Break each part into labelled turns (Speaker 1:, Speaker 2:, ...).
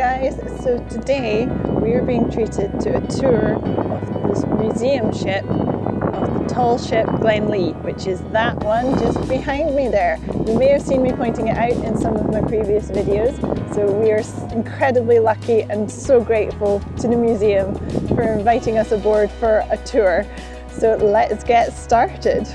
Speaker 1: guys, so today we are being treated to a tour of this museum ship of the tall ship Glenlee, which is that one just behind me there. You may have seen me pointing it out in some of my previous videos, so we are incredibly lucky and so grateful to the museum for inviting us aboard for a tour. So let's get started.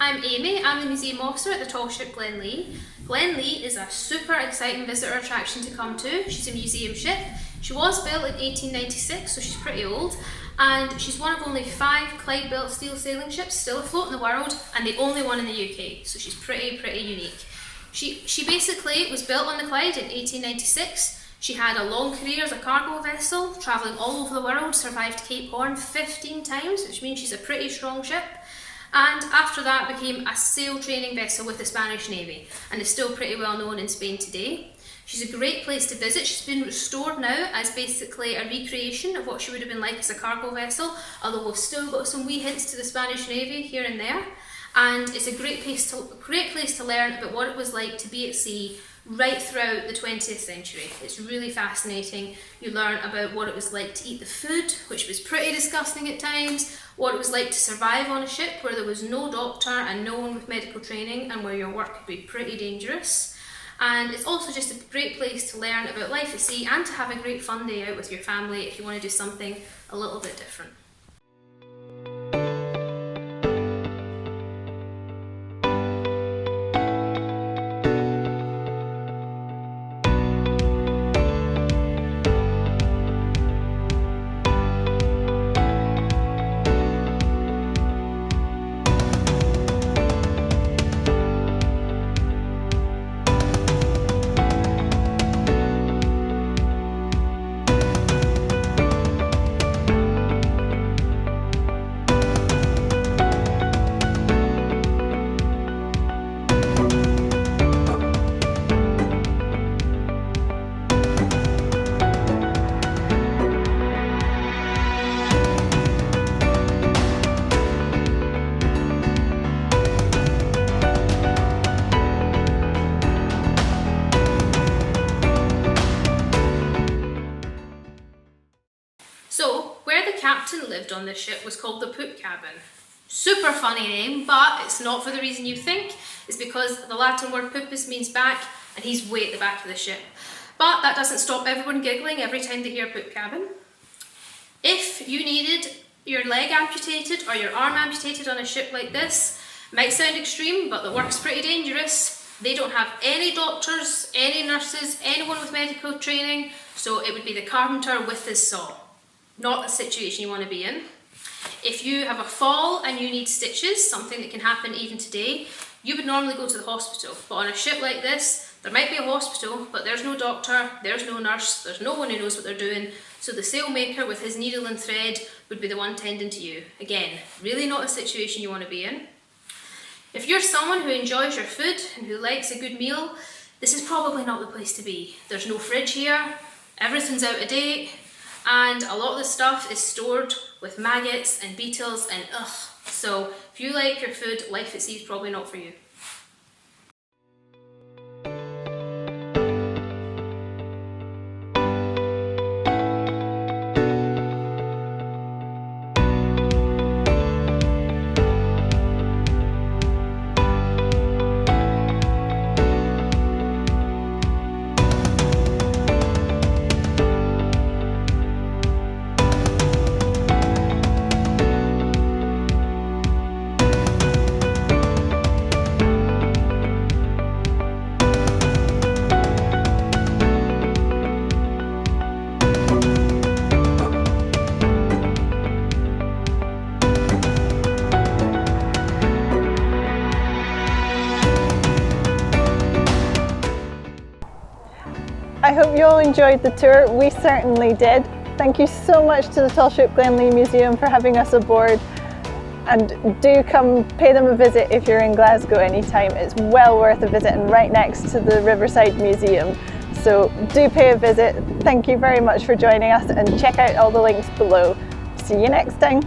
Speaker 2: I'm Amy, I'm the museum officer at the tall ship Glenlee. Glenlee is a super exciting visitor attraction to come to. She's a museum ship. She was built in 1896, so she's pretty old, and she's one of only 5 Clyde-built steel sailing ships still afloat in the world, and the only one in the UK, so she's pretty unique. She basically was built on the Clyde in 1896. She had a long career as a cargo vessel, travelling all over the world, survived Cape Horn 15 times, which means she's a pretty strong ship. And after that became a sail training vessel with the Spanish Navy and is still pretty well known in Spain today. She's a great place to visit. She's been restored now as basically a recreation of what she would have been like as a cargo vessel, although we've still got some wee hints to the Spanish Navy here and there. And it's a great place to learn about what it was like to be at sea right throughout the 20th century. It's really fascinating. You learn about what it was like to eat the food, which was pretty disgusting at times, what it was like to survive on a ship where there was no doctor and no one with medical training and where your work could be pretty dangerous. And it's also just a great place to learn about life at sea and to have a great fun day out with your family if you want to do something a little bit different. So, where the captain lived on this ship was called the poop cabin. Super funny name, but it's not for the reason you think. It's because the Latin word pupus means back, and he's way at the back of the ship. But that doesn't stop everyone giggling every time they hear poop cabin. If you needed your leg amputated or your arm amputated on a ship like this, might sound extreme, but the work's pretty dangerous. They don't have any doctors, any nurses, anyone with medical training, so it would be the carpenter with his saw. Not a situation you want to be in. If you have a fall and you need stitches, something that can happen even today, you would normally go to the hospital. But on a ship like this, there might be a hospital, but there's no doctor, there's no nurse, there's no one who knows what they're doing, so the sailmaker with his needle and thread would be the one tending to you. Again, really not a situation you want to be in. If you're someone who enjoys your food and who likes a good meal, this is probably not the place to be. There's no fridge here, everything's out of date, and a lot of the stuff is stored with maggots and beetles and ugh. So if you like your food, life at sea is probably not for you.
Speaker 1: I hope you all enjoyed the tour. We certainly did. Thank you so much to the Tall Ship Glenlee Museum for having us aboard, and do come pay them a visit if you're in Glasgow anytime. It's well worth a visit and right next to the Riverside Museum. So do pay a visit. Thank you very much for joining us and check out all the links below. See you next time.